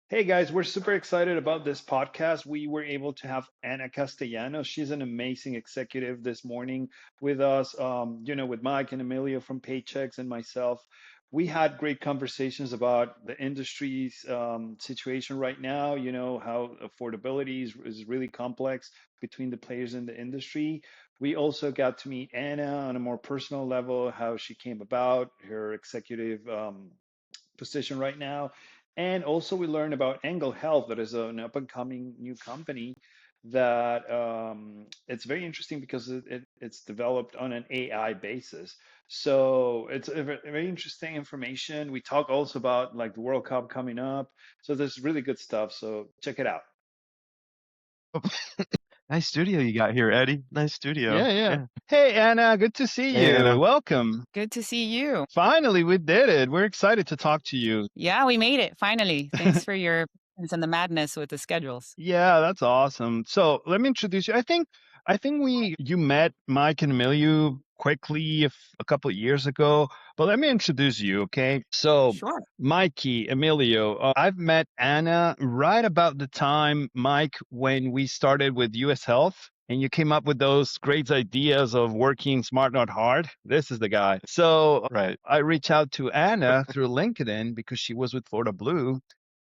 Hey guys, we're super excited about this podcast. We were able to have Ana Castellanos. She's an amazing executive this morning with us, with Mike and Emilio from Paychecks and myself. We had great conversations about the industry's situation right now, how affordability is really complex between the players in the industry. We also got to meet Anna on a more personal level, how she came about, her executive position right now. And also, we learned about Angle Health, that is an up and coming new company that it's very interesting because it's developed on an AI basis. So it's a very interesting information. We talk also about like the World Cup coming up. So there's really good stuff. So check it out. Nice studio you got here, Eddie. Nice studio. Yeah, yeah. Yeah. Hey, Anna, good to see Hey, you. Anna. Welcome. Good to see you. Finally, we did it. We're excited to talk to you. Yeah, we made it finally. Thanks for your patience and the madness with the schedules. Yeah, that's awesome. So let me introduce you. I think you met Mike and Emilio quickly a couple of years ago, but let me introduce you, okay? So Sure. Mikey, Emilio, I've met Anna right about the time, Mike, when we started with US Health. And you came up with those great ideas of working smart, not hard. This is the guy. So Right. I reached out to Anna through LinkedIn because she was with Florida Blue.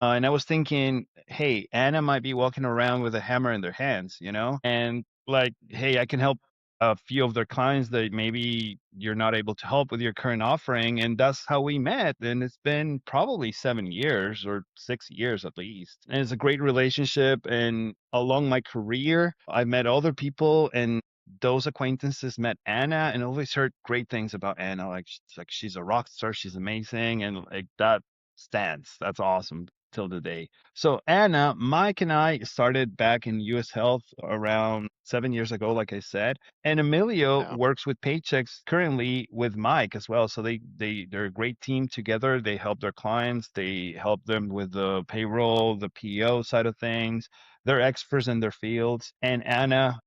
And I was thinking, hey, Anna might be walking around with a hammer in their hands, and like, hey, I can help a few of their clients that maybe you're not able to help with your current offering. And that's how we met. And it's been probably 7 years or 6 years at least. And it's a great relationship. And along my career, I've met other people and those acquaintances met Anna and always heard great things about Anna. Like she's a rock star, she's amazing, and like that stands. That's awesome till the day. So Anna, Mike and I started back in US Health around 7 years ago, like I said. And Emilio Yeah. works with Paychecks currently with Mike as well. So they're a great team together. They help their clients, they help them with the payroll, the PO side of things. They're experts in their fields. And Anna,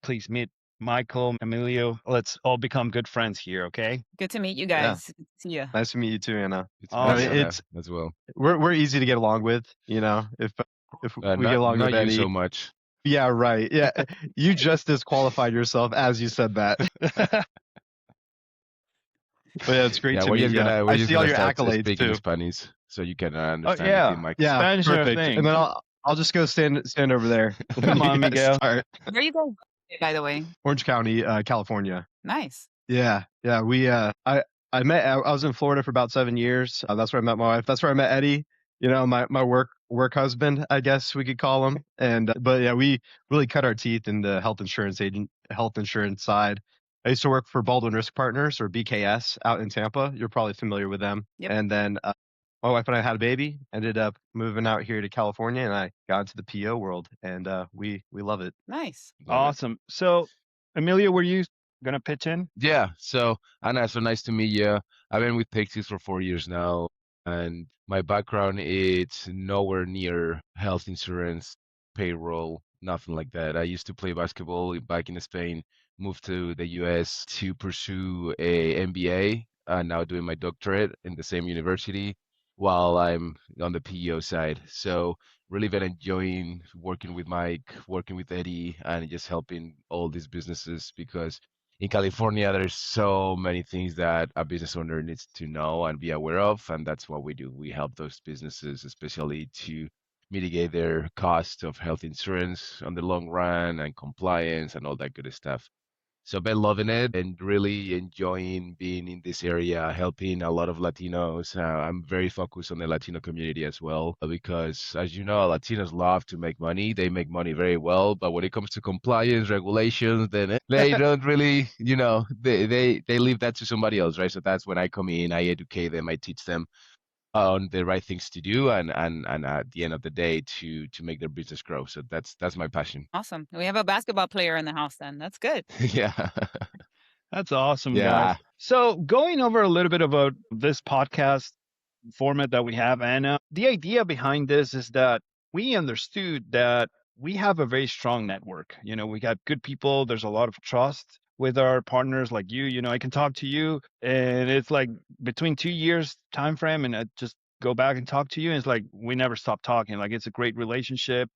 please meet Michael, Emilio. Let's all become good friends here, okay? Good to meet you Yeah. guys. Good to see you. Nice to meet you too, Anna. Good to meet I you, mean, Awesome. Anna, it's as well. we're easy to get along with, if we get Not along not with you Eddie. so much. Yeah, right. Yeah. You just disqualified yourself as you said that. But yeah, it's great Yeah, to meet you. we're I just see all gonna your start accolades speaking too. Spanish so you can Oh understand me, yeah, too, Mike. Yeah, Spanish is our perfect. And thing. then I'll just go stand over there. Come You on, guys Miguel. start. Where are you guys, by the way? Orange County, California. Nice. Yeah, yeah. I was in Florida for about 7 years. That's where I met my wife. That's where I met Eddie. My work husband, I guess we could call him. And but yeah, we really cut our teeth in the health insurance side. I used to work for Baldwin Risk Partners, or BKS, out in Tampa. You're probably familiar with them. Yep. And then my wife and I had a baby. Ended up moving out here to California, and I got into the PO world, and we love it. Nice. Love it. Awesome. So, Emilio, were you gonna pitch in? Yeah, so Anna, so nice to meet you. I've been with Pixies for 4 years now, and my background is nowhere near health insurance, payroll, nothing like that. I used to play basketball back in Spain, moved to the US to pursue a MBA, and now doing my doctorate in the same university while I'm on the PEO side. So really been enjoying working with Mike, working with Eddie, and just helping all these businesses because in California, there's so many things that a business owner needs to know and be aware of, and that's what we do. We help those businesses, especially to mitigate their cost of health insurance on the long run and compliance and all that good stuff. So I've been loving it and really enjoying being in this area, helping a lot of Latinos. I'm very focused on the Latino community as well, because as you know, Latinos love to make money. They make money very well, but when it comes to compliance, regulations, then they don't really, they leave that to somebody else, right? So that's when I come in, I educate them, I teach them on the right things to do and at the end of the day to make their business grow. So that's my passion. Awesome. We have a basketball player in the house then. That's good. Yeah. That's awesome, guys. Yeah. So, going over a little bit about this podcast format that we have, Anna, the idea behind this is that we understood that we have a very strong network. We got good people. There's a lot of trust with our partners like you. I can talk to you, and it's like between 2 years time frame, and it just go back and talk to you. And it's like we never stop talking. Like it's a great relationship.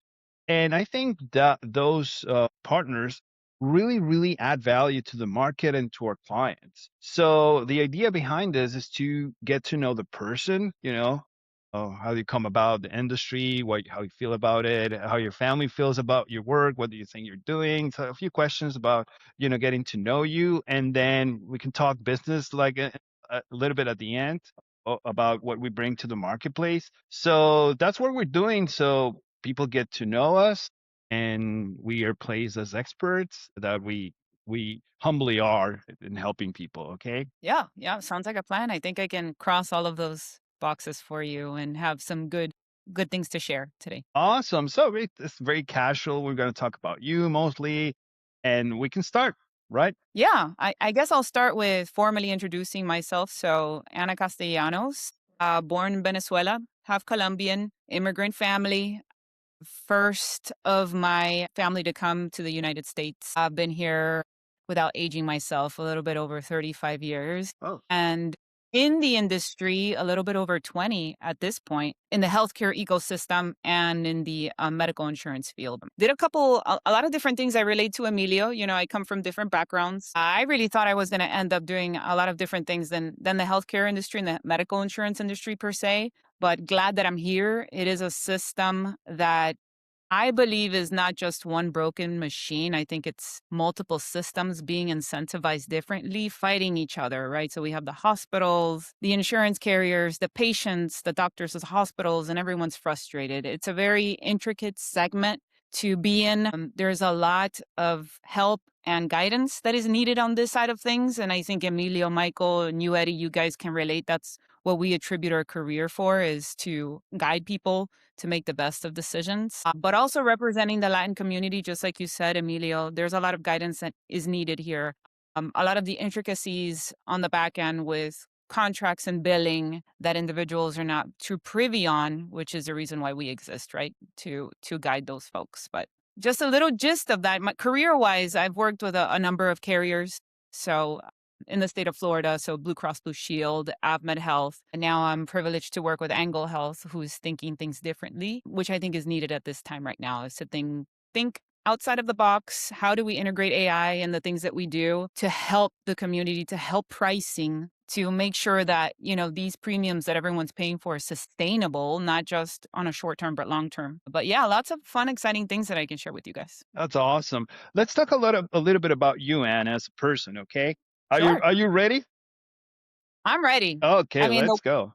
And I think that those partners really, really add value to the market and to our clients. So the idea behind this is to get to know the person, how you come about the industry, how you feel about it, how your family feels about your work, what do you think you're doing. So a few questions about, getting to know you. And then we can talk business like a little bit at the end about what we bring to the marketplace. So that's what we're doing. So people get to know us and we are placed as experts that we humbly are in helping people. Okay. Yeah, yeah, sounds like a plan. I think I can cross all of those boxes for you and have some good things to share today. Awesome. So it's very casual. We're going to talk about you mostly, and we can start, right? Yeah, I guess I'll start with formally introducing myself. So, Ana Castellanos, born in Venezuela, half Colombian, immigrant family, first of my family to come to the United States. I've been here without aging myself a little bit over 35 years. Oh, And in the industry, a little bit over 20 at this point, in the healthcare ecosystem and in the medical insurance field. Did a lot of different things I relate to Emilio. I come from different backgrounds. I really thought I was going to end up doing a lot of different things than the healthcare industry and the medical insurance industry per se. But glad that I'm here. It is a system that I believe is not just one broken machine. I think it's multiple systems being incentivized differently, fighting each other, right? So we have the hospitals, the insurance carriers, the patients, the doctors, the hospitals, and everyone's frustrated. It's a very intricate segment to be in. There's a lot of help and guidance that is needed on this side of things. And I think Emilio, Michael, and you, Eddie, you guys can relate. That's what we attribute our career for, is to guide people to make the best of decisions, but also representing the Latin community, just like you said, Emilio. There's a lot of guidance that is needed here. A lot of the intricacies on the back end with contracts and billing that individuals are not too privy on, which is the reason why we exist, right? To guide those folks. But just a little gist of that. Career-wise, I've worked with a number of carriers. So in the state of Florida, so Blue Cross Blue Shield, AvMed Health. And now I'm privileged to work with Angle Health, who's thinking things differently, which I think is needed at this time right now, is to think outside of the box. How do we integrate AI and the things that we do to help the community, to help pricing, to make sure that, these premiums that everyone's paying for are sustainable, not just on a short term, but long term. But yeah, lots of fun, exciting things that I can share with you guys. that's awesome. Let's talk a little bit about you, Anne, as a person. Okay. Sure. Are you ready? I'm ready. Okay, I mean, let's go.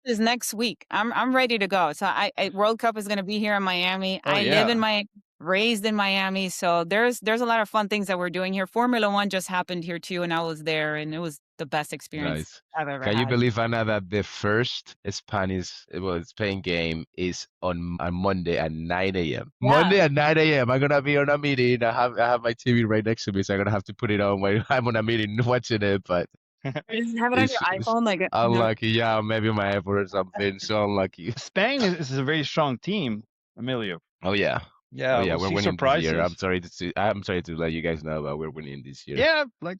is next week. I'm ready to go. So World Cup is going to be here in Miami. Oh, I live in yeah. raised in Miami. So there's a lot of fun things that we're doing here. Formula One just happened here too, and I was there, and it was the best experience Nice. I've ever Can you had. believe, Anna, that the first Spain game is on Monday at 9 a.m. Yeah. Monday at 9 a.m. I'm gonna be on a meeting. I have my TV right next to me, so I'm gonna have to put it on while I'm on a meeting watching it. But Just have it on your it's iPhone, like unlucky. Yeah, maybe my iPhone or something. So unlucky. Spain is a very strong team, Emilio. Oh yeah. Yeah, Oh yeah, we'll we're see winning this year. surprises. I'm sorry to let you guys know, but we're winning this year. Yeah, like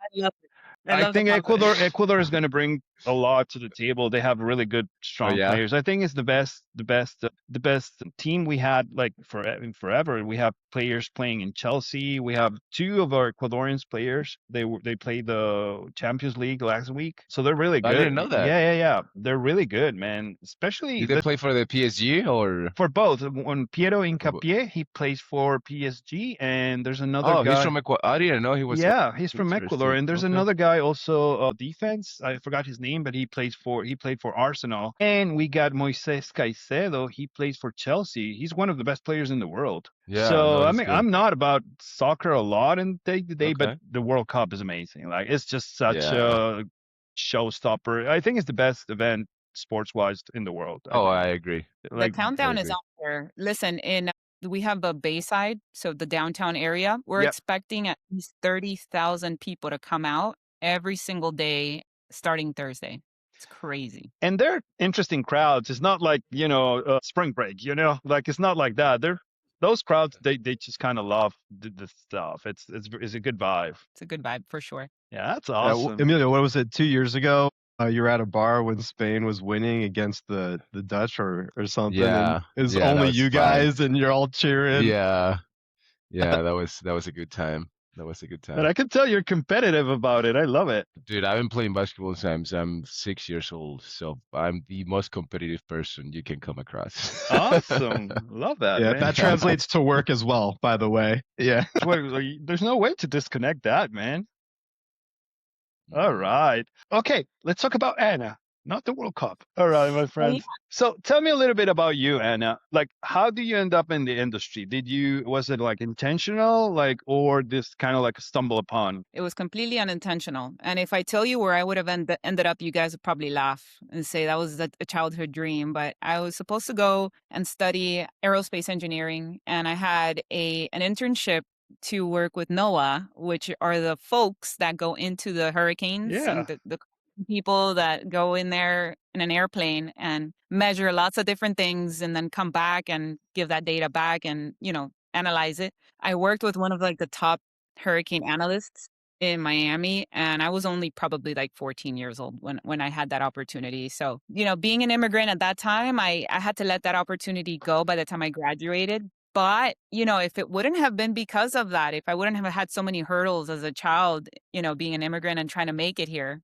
I love it. I I love the think confidence. Ecuador is going to bring a lot to the table. They have really good, Oh strong yeah. players. I think it's the best team we had like forever. We have players playing in Chelsea. We have two of our Ecuadorians players. They played the Champions League last week, so they're really I good. didn't know that. Yeah. They're really good, man. Especially Did they play for the PSG or? for both. When Piero For bo- Hincapié, he plays for PSG, and there's another Oh, he's guy. from Ecuador. I didn't know he was. Yeah, he's from Ecuador, Interesting. and there's Okay. another guy also defense. I forgot his name, but he played for Arsenal. And we got Moises Caicedo. He plays for Chelsea. He's one of the best players in the world. Yeah, So no, I it's mean, good. I'm not about soccer a lot in day to day, but Okay. the World Cup is amazing. Like it's just such Yeah. a showstopper. I think it's the best event sports wise in the world. Oh, I agree. The Like I countdown is agree. out there. Listen, we have the Bayside, so the downtown area. We're Yep. expecting at least 30,000 people to come out every single day starting Thursday. It's crazy. And they're interesting crowds. It's not like spring break. Like it's not like that. Those crowds. They just kind of love the stuff. It's a good vibe. It's a good vibe for sure. Yeah, that's Yeah, awesome. Emilio, what was it? 2 years ago, You're at a bar when Spain was winning against the Dutch or something, and Yeah, it's yeah, that only was you fun. guys, and you're all cheering. Yeah, yeah, that was a good time. That was a good But time. I can tell you're competitive about it. I love it. Dude, I've been playing basketball since I'm 6 years old, so I'm the most competitive person you can come across. Awesome. Love that, Yeah, man. that translates to work as well, by the way. Yeah. There's no way to disconnect that, man. All Mhm. right. Okay, let's talk about Anna, not the World Cup. All right, my Oh, yeah. friends. So tell me a little bit about you, Anna. Like, how do you end up in the industry? Was it like intentional, like, or this kind of like a stumble upon? It was completely unintentional. And if I tell you where I would have ended up, you guys would probably laugh and say that was a childhood dream. But I was supposed to go and study aerospace engineering, and I had an internship to work with NOAA, which are the folks that go into the hurricanes Yeah, and the people that go in there in an airplane and measure lots of different things and then come back and give that data back and, analyze it. I worked with one of like the top hurricane analysts in Miami, and I was only probably like 14 years old when I had that opportunity. So, being an immigrant at that time, I had to let that opportunity go by the time I graduated. But, if it wouldn't have been because of that, if I wouldn't have had so many hurdles as a child, being an immigrant and trying to make it here,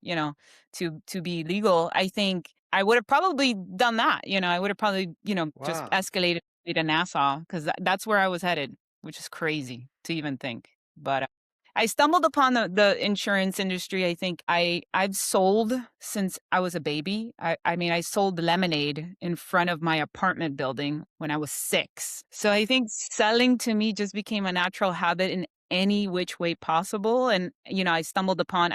to be legal, I think I would have probably done that. I would have probably, just wow. escalated to Nassau because that's where I was headed, which is crazy to even think. But I stumbled upon the insurance industry. I think I've sold since I was a baby. I mean, I sold lemonade in front of my apartment building when I was 6. So I think selling to me just became a natural habit in any which way possible. And, I stumbled upon,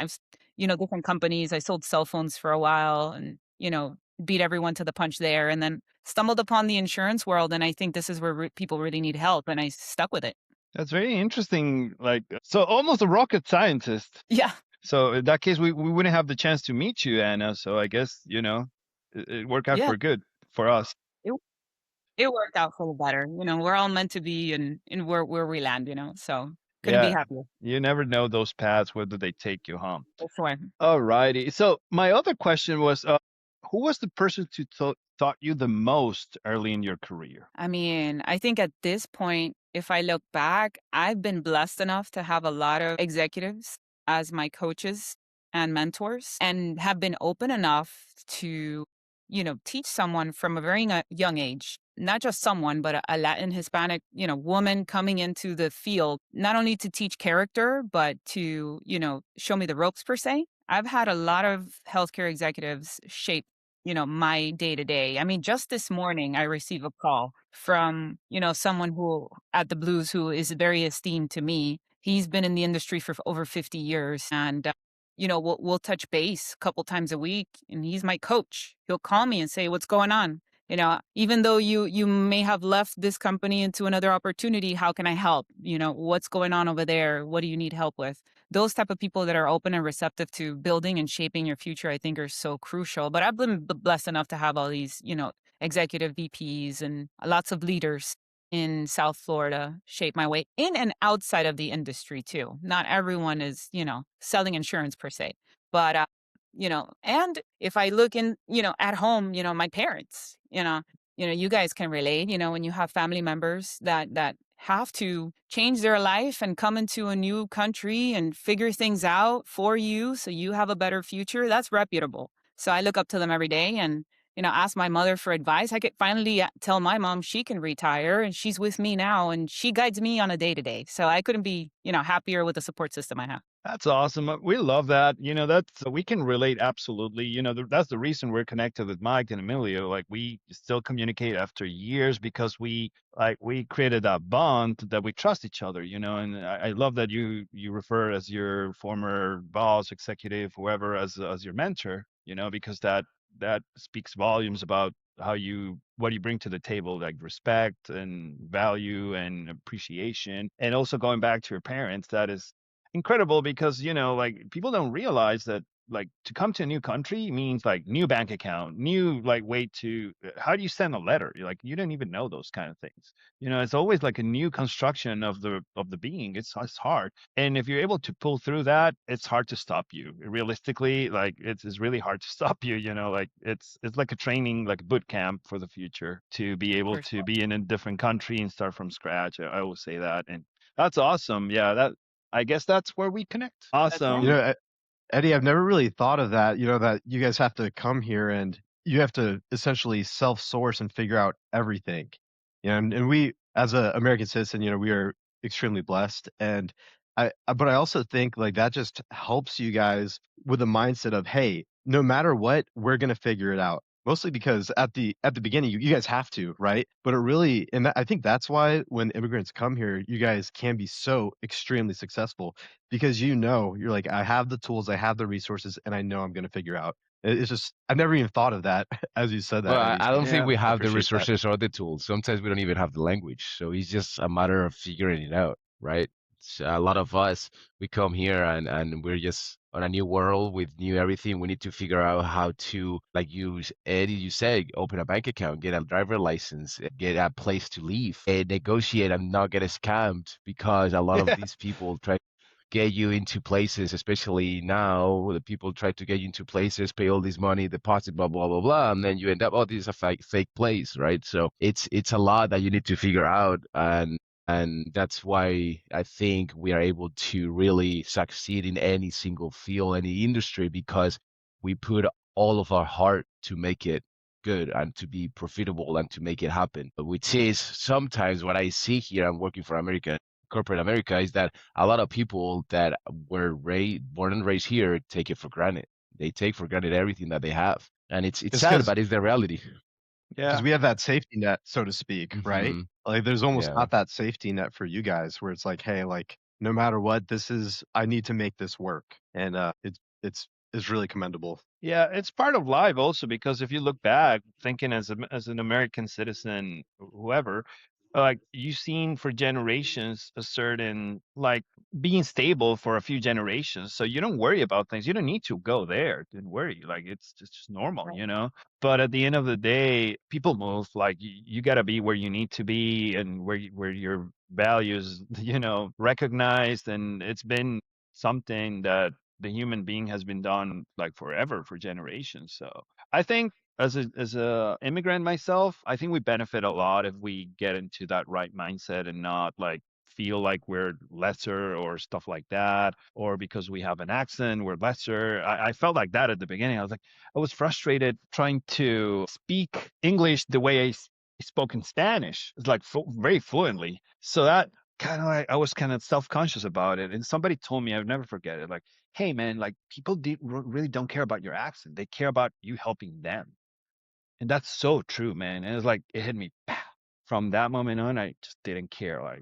different companies. I sold cell phones for a while and, beat everyone to the punch there. And then stumbled upon the insurance world. And I think this is where people really need help. And I stuck with it. That's very interesting. Like, so almost a rocket scientist. Yeah. So in that case, we wouldn't have the chance to meet you, Anna. So I guess, it worked out Yeah. for good for us. It It worked out for the better. We're all meant to be in where we land, so couldn't be Yeah. happier. You never know those paths, whether they take you home. For sure. All righty. So my other question was, who was the person who taught you the most early in your career? I mean, I think at this point, if I look back, I've been blessed enough to have a lot of executives as my coaches and mentors and have been open enough to, teach someone from a very young age, not just someone, but a Latin Hispanic, woman coming into the field, not only to teach character, but to, show me the ropes per se. I've had a lot of healthcare executives shape my day to day. I mean, just this morning, I received a call from, someone who at the Blues who is very esteemed to me. He's been in the industry for over 50 years and, we'll touch base a couple times a week and he's my coach. He'll call me and say, what's going on? Even though you may have left this company into another opportunity, how can I help? What's going on over there? What do you need help with? Those type of people that are open and receptive to building and shaping your future, I think are so crucial. But I've been blessed enough to have all these, executive VPs and lots of leaders in South Florida shape my way in and outside of the industry too. Not everyone is, selling insurance per se, but and if I look in, at home, my parents, you guys can relate, when you have family members that have to change their life and come into a new country and figure things out for you so you have a better future, that's reputable. So I look up to them every day and, ask my mother for advice. I could finally tell my mom she can retire and she's with me now and she guides me on a day to day. So I couldn't be, happier with the support system I have. That's awesome. We love that. We can relate absolutely. That's the reason we're connected with Mike and Emilio. Like we still communicate after years because we created that bond that we trust each other, and I love that you refer as your former boss, executive, whoever as your mentor, because that speaks volumes about what you bring to the table, like respect and value and appreciation. And also going back to your parents, that is incredible because like people don't realize that like to come to a new country means like new bank account, new like way to how do you send a letter? You're like you don't even know those kind of things. It's always like a new construction of the being. It's hard. And if you're able to pull through that, it's hard to stop you. Realistically, like it's really hard to stop you, like it's like a training, like a boot camp for the future to be able For to sure. be in a different country and start from scratch. I always say that. And that's awesome. Yeah, I guess that's where we connect. That's You Awesome. right. know, Eddie, I've never really thought of that, that you guys have to come here and you have to essentially self-source and figure out everything. And we, as an American citizen, we are extremely blessed. And but I also think like that just helps you guys with a mindset of, hey, no matter what, we're gonna figure it out. Mostly because at the beginning, you guys have to, right? But it really, and I think that's why when immigrants come here, you guys can be so extremely successful because you're like, I have the tools, I have the resources, and I know I'm gonna figure out. It's just I've never even thought of that as you said Well, that, I, Eddie. I So don't think Yeah. we I have the appreciate that. resources or the tools. Sometimes we don't even have the language. So it's just a matter of figuring it out, right? So a lot of us, we come here and we're just on a new world with new everything. We need to figure out how to, like Eddie, you said, open a bank account, get a driver license, get a place to live, and negotiate and not get scammed because a lot of Yeah. these people try get you into places, especially now, the people try to get you into places, pay all this money, deposit, blah, blah, blah, blah, and then you end up, oh, this is a fake place, right? So it's a lot that you need to figure out, and that's why I think we are able to really succeed in any single field, any industry, because we put all of our heart to make it good and to be profitable and to make it happen. Which is sometimes what I see here. I'm working for corporate America is that a lot of people that were born and raised here take it for granted. They take for granted everything that they have, and it's It's sad, because but it's the reality. Yeah. we have that safety net, so to speak, right? Hmm. Like there's almost Yeah. not that safety net for you guys where it's like, hey, like no matter what, I need to make this work. And it's really commendable. Yeah, it's part of life also because if you look back, thinking as an American citizen, whoever, like you've seen for generations a certain like being stable for a few generations, so you don't worry about things. You don't need to go there. Don't worry, like it's just normal, Right. But at the end of the day, people move. Like you got to be where you need to be and where your values, recognized, and it's been something that the human being has been done like forever for generations. So I think as a immigrant myself, I think we benefit a lot if we get into that right mindset and not like feel like we're lesser or stuff like that, or because we have an accent we're lesser. I felt like that at the beginning. I was frustrated trying to speak English the way I spoke in Spanish. It's like very fluently. So that kind of like I was kind of self-conscious about it. And somebody told me, I'll never forget it, like, hey man, like people really don't care about your accent. They care about you helping them. And that's so true, man. And it's like it hit me pow. From that moment on. I just didn't care. Like,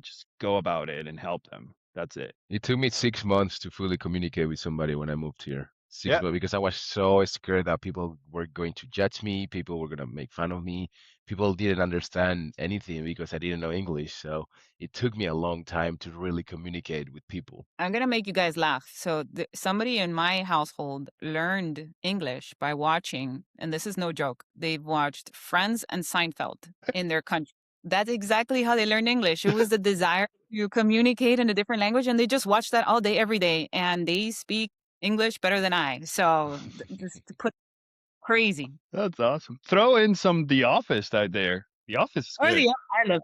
just go about it and help them. That's it. It took me 6 months to fully communicate with somebody when I moved here. Six Yeah. months because I was so scared that people were going to judge me, people were gonna make fun of me, people didn't understand anything because I didn't know English. So it took me a long time to really communicate with people. I'm gonna make you guys laugh. So somebody in my household learned English by watching, and this is no joke. They've watched Friends and Seinfeld in their country. That's exactly how they learned English. It was the desire to communicate in a different language, and they just watch that all day, every day, and they speak English better than I. So just to put crazy. That's awesome. Throw in some The Office out there. The Office is Or good. I love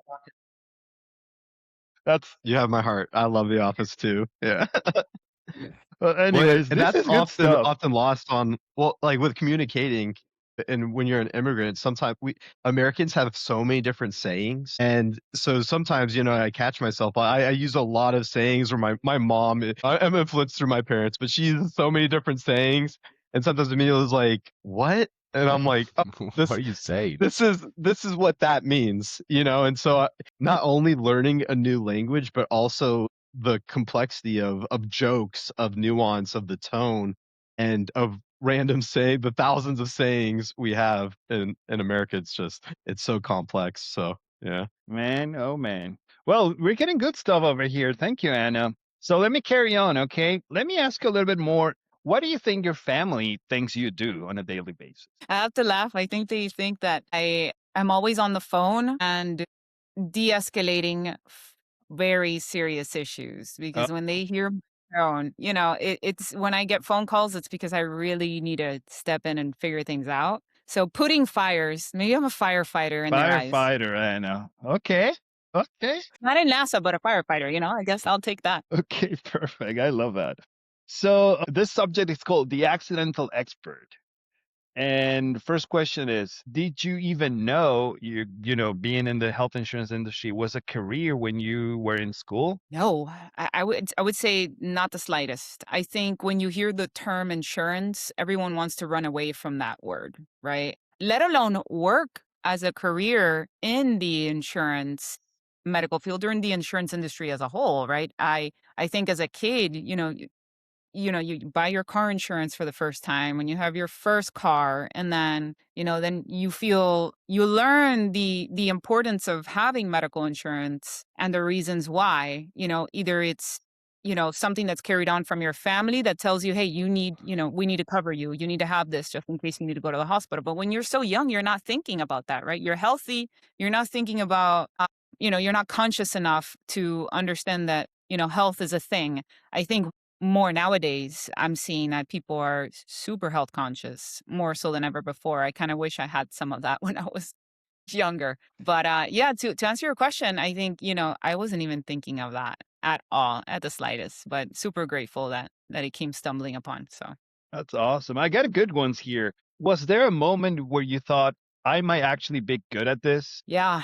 That's You have my heart. I love The Office too. Yeah. well, Well, anyways, and this that's is good stuff. often lost on, well, like with communicating, and when you're an immigrant, sometimes we Americans have so many different sayings, and so sometimes I catch myself. I use a lot of sayings, or my mom. I'm influenced through my parents, but she uses so many different sayings, and sometimes Emilio's like, "What?" And I'm like, "Oh, What are you saying? this is what that means," And so not only learning a new language, but also the complexity of jokes, of nuance, of the tone, and of the thousands of sayings we have in America. It's so complex. So yeah. Man, oh man. Well, we're getting good stuff over here. Thank you, Anna. So let me carry on, okay? Let me ask you a little bit more. What do you think your family thinks you do on a daily basis? I have to laugh. I think they think that I am always on the phone and de-escalating very serious issues, Oh, because when they hear my tone, it's when I get phone calls, it's because I really need to step in and figure things out. So putting fires, maybe I'm a firefighter in their eyes. firefighter, I know. Okay. Okay. Not in NASA, but a firefighter, I guess I'll take that. Okay, perfect. I love that. So this subject is called the accidental expert. And the first question is, did you even know being in the health insurance industry was a career when you were in school? No, I would say not the slightest. I think when you hear the term insurance, everyone wants to run away from that word, right? Let alone work as a career in the insurance medical field or in the insurance industry as a whole, right? I think as a kid, you buy your car insurance for the first time when you have your first car, and then you learn the importance of having medical insurance and the reasons why. Either it's something that's carried on from your family that tells you, hey, we need to cover you, you need to have this just in case you need to go to the hospital. But when you're so young, you're not thinking about that, right? You're healthy, you're not thinking about you're not conscious enough to understand that health is a thing. I think more nowadays, I'm seeing that people are super health conscious, more so than ever before. I kind of wish I had some of that when I was younger. But yeah, to answer your question, I think, I wasn't even thinking of that at all, at the slightest, but super grateful that it came stumbling upon. So That's awesome. I got good ones here. Was there a moment where you thought, I might actually be good at this? yeah,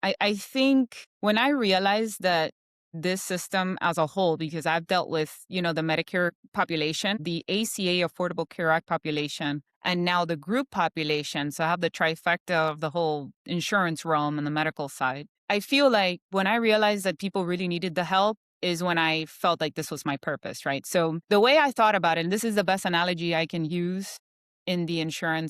I think when I realized that this system as a whole, because I've dealt with, the Medicare population, the ACA Affordable Care Act population, and now the group population. So I have the trifecta of the whole insurance realm and the medical side. I feel like when I realized that people really needed the help is when I felt like this was my purpose, right? So the way I thought about it, and this is the best analogy I can use in the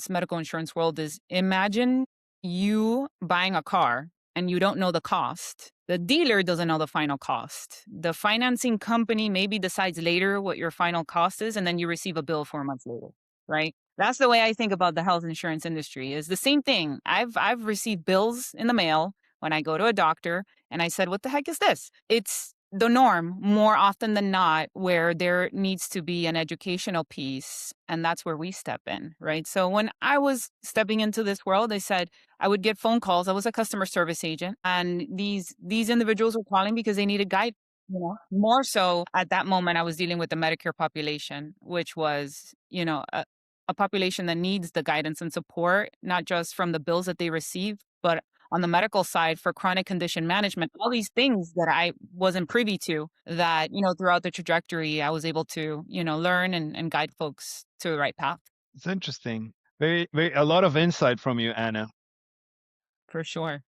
medical insurance world, is imagine you buying a car and you don't know the cost. The dealer doesn't know the final cost. The financing company maybe decides later what your final cost is, and then you receive a bill 4 months later, right? That's the way I think about the health insurance industry. Is the same thing. I've received bills in the mail when I go to a doctor, and I said, "What the heck is this?" It's the norm more often than not, where there needs to be an educational piece, and that's where we step in, right? So when I was stepping into this world, I said I would get phone calls. I was a customer service agent, and these individuals were calling because they needed guidance. More so at that moment, I was dealing with the Medicare population, which was, a population that needs the guidance and support, not just from the bills that they receive, but on the medical side for chronic condition management, all these things that I wasn't privy to, that, throughout the trajectory, I was able to, learn and guide folks to the right path. It's interesting. Very, very, a lot of insight from you, Anna. For sure.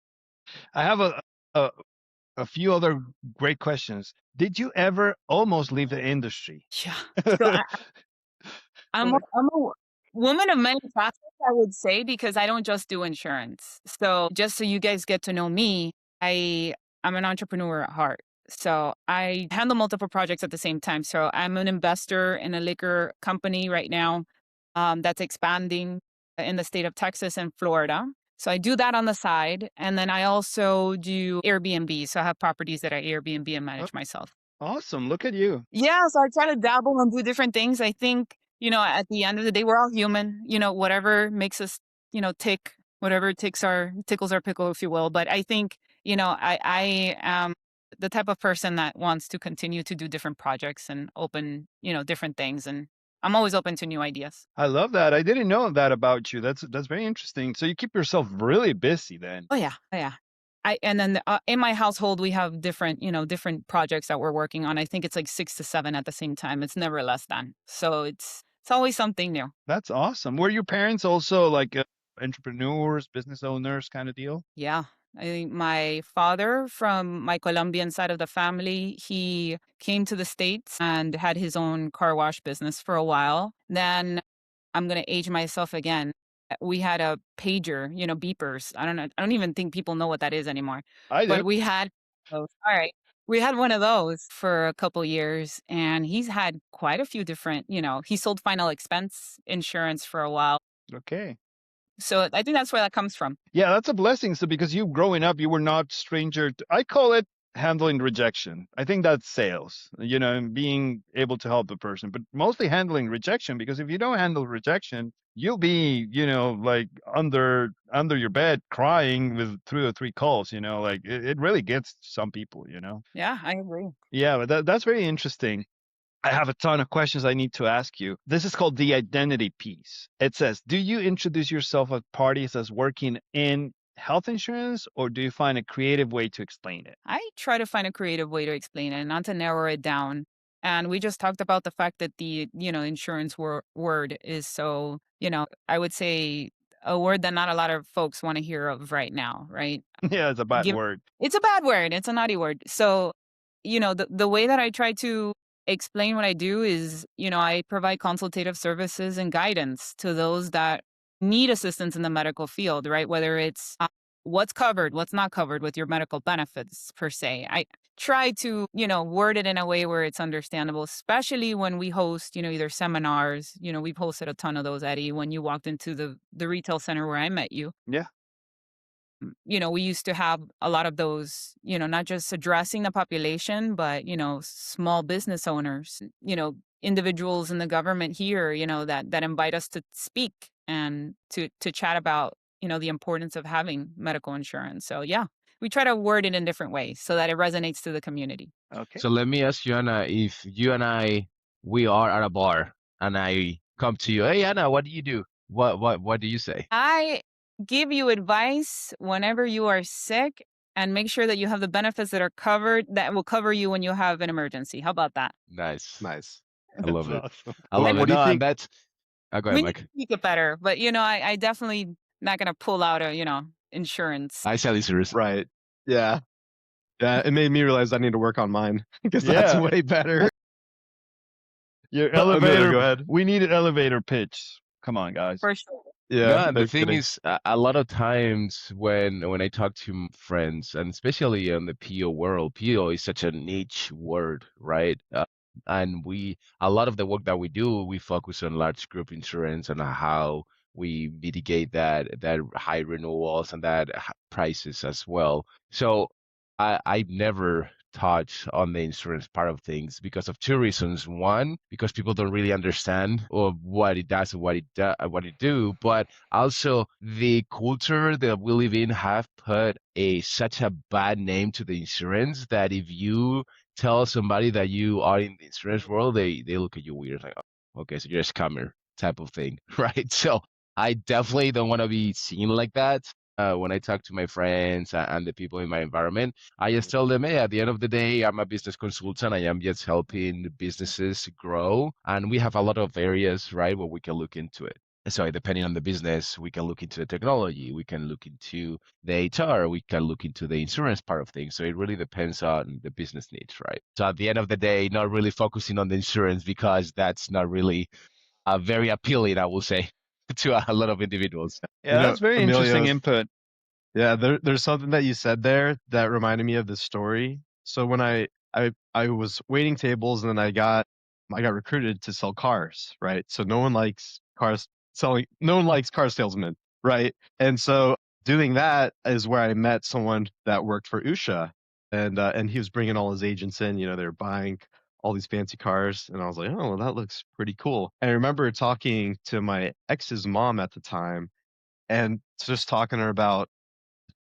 I have a, a few other great questions. Did you ever almost leave the industry? Yeah. So I'm a woman of many facets, I would say, because I don't just do insurance. So just so you guys get to know me, I'm an entrepreneur at heart. So I handle multiple projects at the same time. So I'm an investor in a liquor company right now, that's expanding in the state of Texas and Florida. So I do that on the side. And then I also do Airbnb. So I have properties that I Airbnb and manage myself. Awesome. Look at you. Yeah, so I try to dabble and do different things. I think, at the end of the day, we're all human, whatever makes us, tick, whatever tickles our pickle, if you will. But I think, I am the type of person that wants to continue to do different projects and open, different things. And I'm always open to new ideas. I love that. I didn't know that about you. That's very interesting. So you keep yourself really busy then. Oh yeah, oh, yeah. And then in my household, we have different projects that we're working on. I think it's like 6 to 7 at the same time. It's never less than. So it's always something new. That's awesome. Were your parents also like entrepreneurs, business owners kind of deal? Yeah. I think my father, from my Colombian side of the family, he came to the States and had his own car wash business for a while. Then I'm going to age myself again. We had a pager, beepers. I don't know. I don't even think people know what that is anymore. I But do. we had those. All right. We had one of those for a couple years, and he's had quite a few different, he sold final expense insurance for a while. Okay. So I think that's where that comes from. Yeah, that's a blessing. So because you growing up, you were not stranger to, I call it handling rejection. I think that's sales, and being able to help the person, but mostly handling rejection, because if you don't handle rejection, you'll be, like under your bed crying with 2 or 3 calls, like it really gets some people. Yeah, I agree. Yeah, but that's very interesting. I have a ton of questions I need to ask you. This is called the identity piece. It says, do you introduce yourself at parties as working in health insurance, or do you find a creative way to explain it? I try to find a creative way to explain it, not to narrow it down. And we just talked about the fact that the, insurance word is so, I would say a word that not a lot of folks want to hear of right now, right? Yeah, it's a bad word. It's a bad word. It's a naughty word. So, the way that I try to explain what I do is, I provide consultative services and guidance to those that need assistance in the medical field, right? Whether it's what's covered, what's not covered with your medical benefits per se. I try to, word it in a way where it's understandable, especially when we host, either seminars. We've hosted a ton of those, Eddie, when you walked into the retail center where I met you. Yeah. We used to have a lot of those, not just addressing the population, but, small business owners, individuals in the government here, that invite us to speak and to chat about, the importance of having medical insurance. So yeah, we try to word it in different ways so that it resonates to the community. Okay. So let me ask you, Anna, if you and I, we are at a bar and I come to you, hey, Anna, what do you do? What do you say? I give you advice whenever you are sick, and make sure that you have the benefits that will cover you when you have an emergency. How about that? Nice. Nice. I love That's it. awesome. I love What it. do you No, and think? that's, go We ahead, need to Mike. make it better, but I definitely not gonna pull out insurance. I sell serious. Right. Yeah. Yeah. It made me realize I need to work on mine because that's Yeah. way better. Your Amelia, elevator. go ahead. We need an elevator pitch. Come on, guys. For sure. Yeah. No, and No the thing kidding. is, a lot of times when I talk to friends, and especially in the PO world, PO is such a niche word, right? And a lot of the work that we do, we focus on large group insurance and how we mitigate that high renewals and that prices as well. So I never touch on the insurance part of things because of 2 reasons. One, because people don't really understand or what it does and what it do, but also the culture that we live in have put such a bad name to the insurance that if you tell somebody that you are in the insurance world, they look at you weird, like, oh, okay, so you're a scammer type of thing, right? So I definitely don't want to be seen like that. When I talk to my friends and the people in my environment, I just tell them, hey, at the end of the day, I'm a business consultant. I am just helping businesses grow. And we have a lot of areas, right, where we can look into it. So depending on the business, we can look into the technology, we can look into the HR, we can look into the insurance part of things. So it really depends on the business needs, right? So at the end of the day, not really focusing on the insurance because that's not really very appealing, I will say, to a lot of individuals. Yeah, that's very interesting input. Yeah, there's something that you said there that reminded me of this story. So when I was waiting tables and then I got recruited to sell cars, right? So no one likes car salesmen, right? And so doing that is where I met someone that worked for Usha, and he was bringing all his agents in. You know, they're buying all these fancy cars, and I was like, oh, well, that looks pretty cool. And I remember talking to my ex's mom at the time, and just talking to her about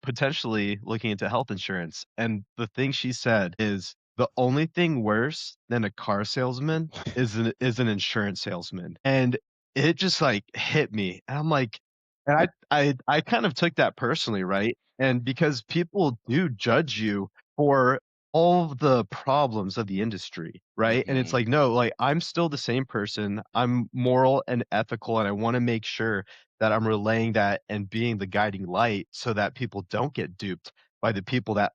potentially looking into health insurance. And the thing she said is the only thing worse than a car salesman is an insurance salesman. And it just like hit me. And I'm like, and I kind of took that personally, right? And because people do judge you for all of the problems of the industry, right? And it's Mhm. like, no, like I'm still the same person. I'm moral and ethical, and I want to make sure that I'm relaying that and being the guiding light so that people don't get duped by the people that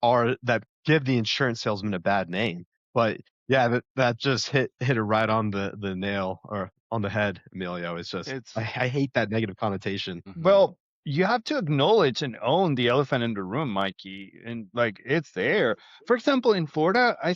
give the insurance salesman a bad name. But yeah, that just hit it right on the nail or on the head, Emilio. It's just It's I hate that negative connotation. Mhm. Well, you have to acknowledge and own the elephant in the room, Mikey, and like it's there. For example, in Florida, I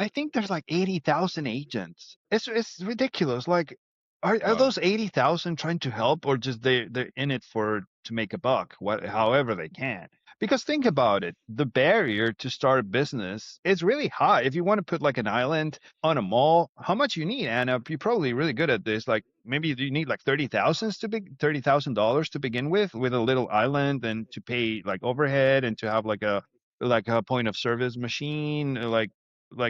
think there's like 80,000 agents. It's ridiculous. Like, are Wow. those 80,000 trying to help, or just they're in it for to make a buck, however they can? Because think about it, the barrier to start a business is really high. If you want to put like an island on a mall, how much you need, Anna? You're probably really good at this. Like maybe you need like $30,000 to begin with a little island, and to pay like overhead, and to have like a point of service machine, like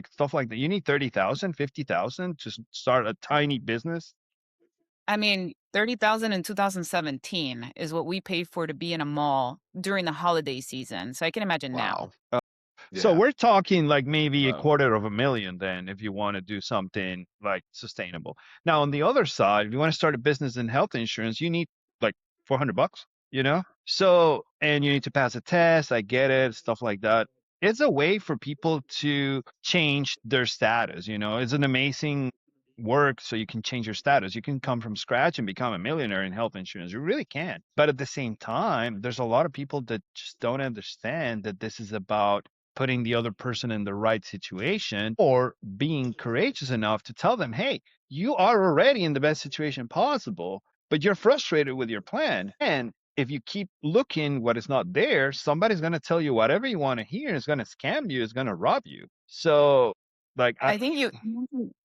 stuff like that. You need 30,000, 50,000 to start a tiny business. I mean, 30,000 in 2017 is what we paid for to be in a mall during the holiday season. So I can imagine now. Wow. So Yeah. we're talking like maybe a Wow. quarter of a million then, if you want to do something like sustainable. Now, on the other side, if you want to start a business in health insurance, you need like $400, you know? So, and you need to pass a test. I get it, stuff like that. It's a way for people to change their status, you know? It's an amazing work, so you can change your status. You can come from scratch and become a millionaire in health insurance. You really can. But at the same time, there's a lot of people that just don't understand that this is about putting the other person in the right situation, or being courageous enough to tell them, hey, you are already in the best situation possible, but you're frustrated with your plan. And if you keep looking what is not there, somebody's going to tell you whatever you want to hear, is going to scam you, is going to rob you. So, like, I think you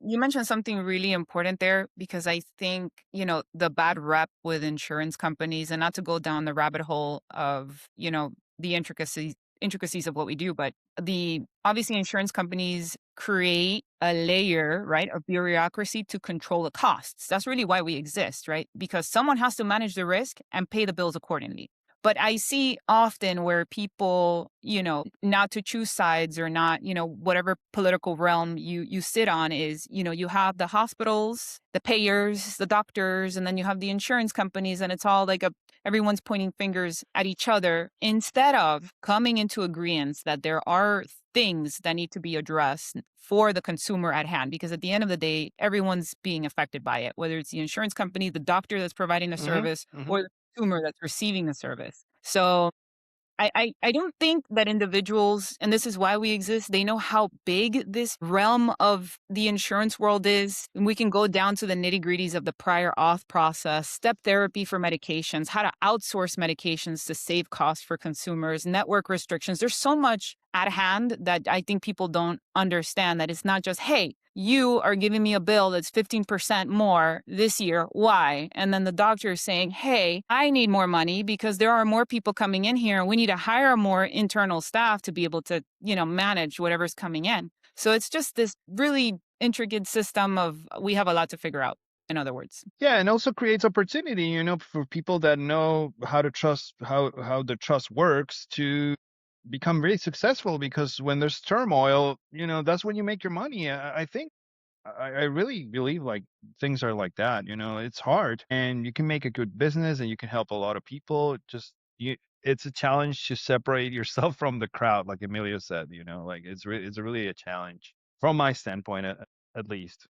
mentioned something really important there, because I think, the bad rep with insurance companies, and not to go down the rabbit hole of, the intricacies of what we do, but the obviously insurance companies create a layer, right, of bureaucracy to control the costs. That's really why we exist, right? Because someone has to manage the risk and pay the bills accordingly. But I see often where people, not to choose sides or not, whatever political realm you sit on, is, you have the hospitals, the payers, the doctors, and then you have the insurance companies, and it's all like everyone's pointing fingers at each other, instead of coming into agreement that there are things that need to be addressed for the consumer at hand. Because at the end of the day, everyone's being affected by it, whether it's the insurance company, the doctor that's providing the mhm, service, mhm. or the consumer that's receiving the service. So I don't think that individuals, and this is why we exist, they know how big this realm of the insurance world is. And we can go down to the nitty gritties of the prior auth process, step therapy for medications, how to outsource medications to save costs for consumers, network restrictions. There's so much at hand that I think people don't understand, that it's not just, hey, you are giving me a bill that's 15% more this year. Why? And then the doctor is saying, hey, I need more money because there are more people coming in here, and we need to hire more internal staff to be able to, manage whatever's coming in. So it's just this really intricate system of, we have a lot to figure out, in other words. Yeah, and also creates opportunity, for people that know how to trust, how the trust works, to become really successful. Because when there's turmoil, that's when you make your money. I think I really believe like things are like that. It's hard, and you can make a good business, and you can help a lot of people. Just it's a challenge to separate yourself from the crowd, like Emilio said. Like it's really a challenge from my standpoint, at least.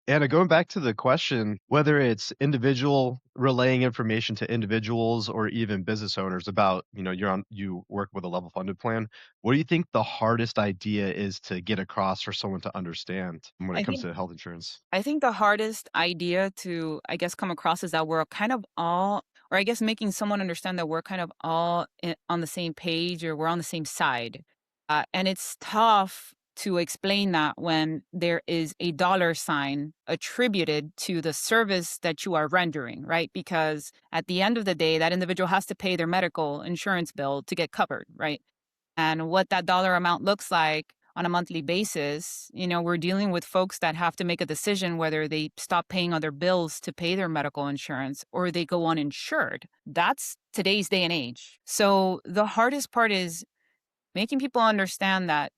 And going back to the question, whether it's individual relaying information to individuals or even business owners about, you work with a level funded plan, what do you think the hardest idea is to get across for someone to understand when it I comes think to health insurance? I think the hardest idea to, I guess, come across is that we're kind of all, or I guess making someone understand that we're kind of all on the same page, or we're on the same side. And it's tough to explain that when there is a dollar sign attributed to the service that you are rendering, right? Because at the end of the day, that individual has to pay their medical insurance bill to get covered, right? And what that dollar amount looks like on a monthly basis, we're dealing with folks that have to make a decision whether they stop paying other bills to pay their medical insurance, or they go uninsured. That's today's day and age. So the hardest part is making people understand that,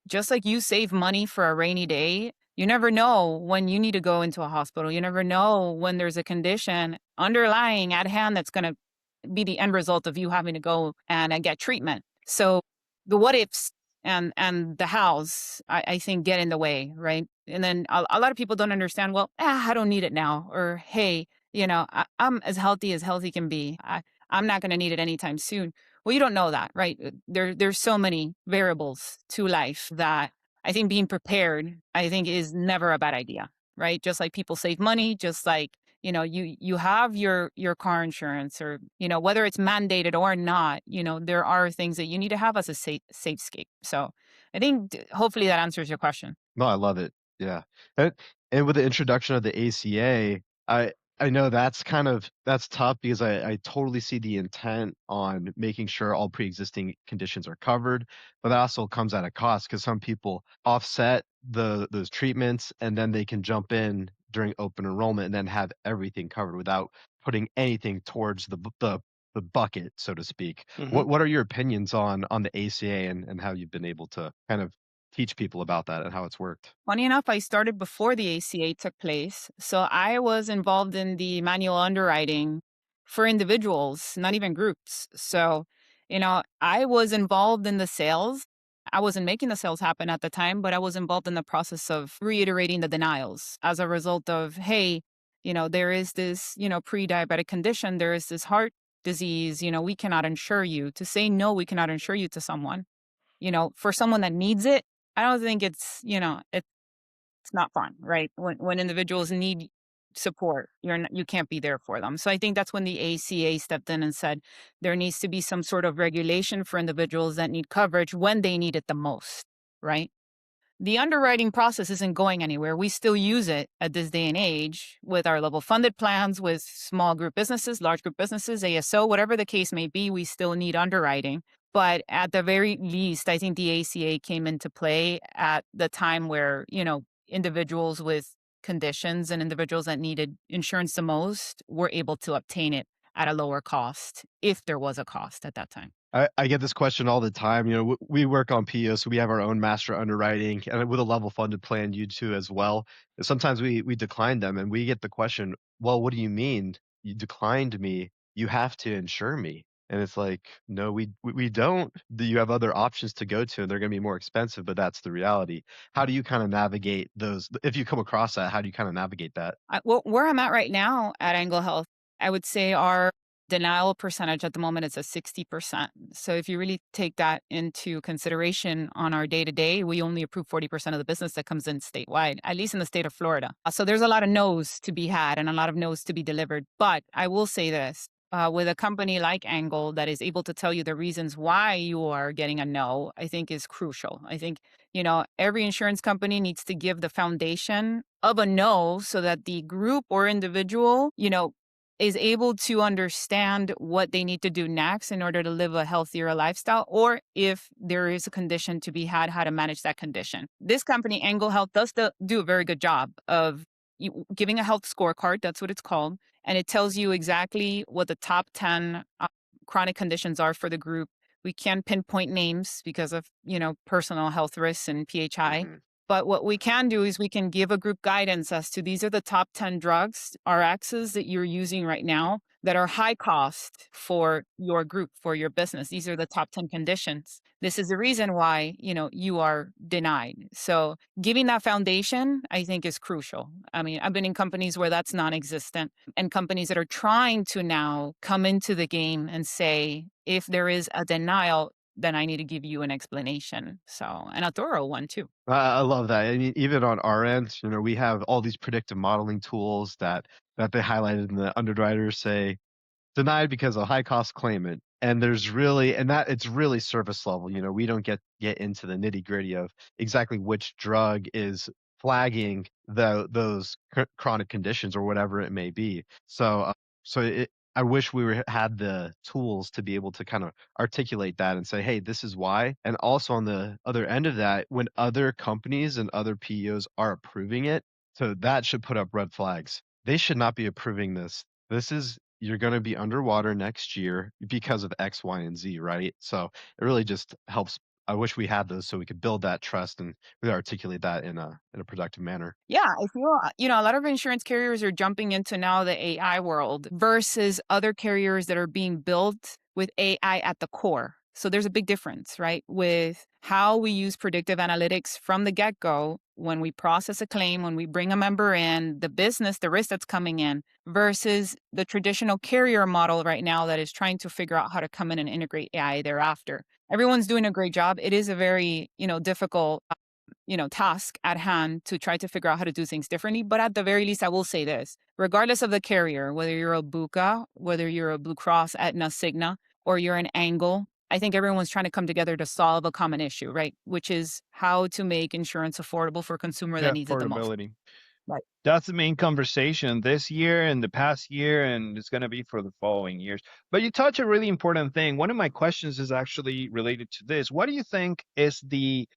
just like you save money for a rainy day, you never know when you need to go into a hospital. You never know when there's a condition underlying at hand that's going to be the end result of you having to go and get treatment. So the what ifs and the hows, I think, get in the way, right? And then a lot of people don't understand. Well, I don't need it now, or hey, I'm as healthy can be. I'm not going to need it anytime soon. Well, you don't know that, right? There's so many variables to life that I think being prepared, I think, is never a bad idea, right? Just like people save money, just like, you have your car insurance, or, whether it's mandated or not, there are things that you need to have as a safe scape. So I think hopefully that answers your question. No, I love it. Yeah. And, and with the introduction of the ACA, I know that's tough because I totally see the intent on making sure all pre-existing conditions are covered, but that also comes at a cost because some people offset those treatments and then they can jump in during open enrollment and then have everything covered without putting anything towards the bucket, so to speak. Hmm. What are your opinions on the ACA and how you've been able to kind of teach people about that and how it's worked? Funny enough, I started before the ACA took place. So I was involved in the manual underwriting for individuals, not even groups. So, I was involved in the sales. I wasn't making the sales happen at the time, but I was involved in the process of reiterating the denials as a result of, hey, there is this, pre diabetic condition, there is this heart disease, we cannot insure you. To say no, we cannot insure you to someone, for someone that needs it, I don't think it's not fun, right? When individuals need support, you can't be there for them. So I think that's when the ACA stepped in and said there needs to be some sort of regulation for individuals that need coverage when they need it the most, right? The underwriting process isn't going anywhere. We still use it at this day and age with our level funded plans, with small group businesses, large group businesses, ASO, whatever the case may be, we still need underwriting. But at the very least, I think the ACA came into play at the time where, individuals with conditions and individuals that needed insurance the most were able to obtain it at a lower cost, if there was a cost at that time. I get this question all the time. We work on PO, so we have our own master underwriting, and with a level funded plan, you too as well. And sometimes we decline them, and we get the question, "Well, what do you mean you declined me? You have to insure me." And it's like, no, we don't. You have other options to go to, and they're going to be more expensive, but that's the reality. How do you kind of navigate those? If you come across that, how do you kind of navigate that? Well, where I'm at right now at Angle Health, I would say our denial percentage at the moment is at 60%. So if you really take that into consideration on our day to day, we only approve 40% of the business that comes in statewide, at least in the state of Florida. So there's a lot of no's to be had and a lot of no's to be delivered. But I will say this. With a company like Angle that is able to tell you the reasons why you are getting a no, I think is crucial. I think, every insurance company needs to give the foundation of a no so that the group or individual, is able to understand what they need to do next in order to live a healthier lifestyle, or if there is a condition to be had, how to manage that condition. This company, Angle Health, does do a very good job of giving a health scorecard. That's what it's called. And it tells you exactly what the top 10 chronic conditions are for the group. We can pinpoint names because of, personal health risks and PHI. Mhm. But what we can do is we can give a group guidance as to these are the top 10 drugs, RXs, that you're using right now that are high cost for your group, for your business. These are the top 10 conditions. This is the reason why, you are denied. So giving that foundation, I think, is crucial. I mean, I've been in companies where that's non-existent, and companies that are trying to now come into the game and say, if there is a denial, then I need to give you an explanation. So, and a thorough one too. I love that. I mean, even on our end, we have all these predictive modeling tools that they highlighted in the underwriters say denied because of high cost claimant. And that it's really surface level. We don't get into the nitty gritty of exactly which drug is flagging those chronic conditions or whatever it may be. So I wish had the tools to be able to kind of articulate that and say, hey, this is why. And also on the other end of that, when other companies and other PEOs are approving it, so that should put up red flags. They should not be approving this. You're going to be underwater next year because of X, Y, and Z, right? So it really just helps. I wish we had those so we could build that trust and really articulate that in a productive manner. Yeah, I feel, a lot of insurance carriers are jumping into now the AI world versus other carriers that are being built with AI at the core. So there's a big difference, right, with how we use predictive analytics from the get go when we process a claim, when we bring a member in, the business, the risk that's coming in, versus the traditional carrier model right now that is trying to figure out how to come in and integrate AI thereafter. Everyone's doing a great job. It is a very, difficult task at hand to try to figure out how to do things differently. But at the very least, I will say this, regardless of the carrier, whether you're a Buca, whether you're a Blue Cross, Aetna, Cigna, or you're an Angle, I think everyone's trying to come together to solve a common issue, right? Which is how to make insurance affordable for a consumer that Yeah, needs it the most. affordability. Right. That's the main conversation this year and the past year, and it's going to be for the following years. But you touch a really important thing. One of my questions is actually related to this. What do you think is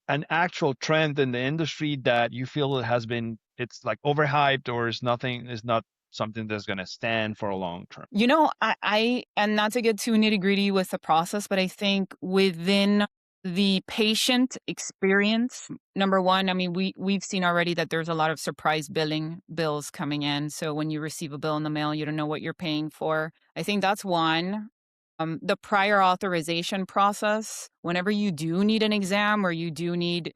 an actual trend in the industry that you feel it's like overhyped, or is not something that's going to stand for a long term? I and not to get too nitty gritty with the process, but I think within the patient experience, number one, I mean, we've seen already that there's a lot of surprise bills coming in. So when you receive a bill in the mail, you don't know what you're paying for. I think that's one. The prior authorization process, whenever you do need an exam or you do need,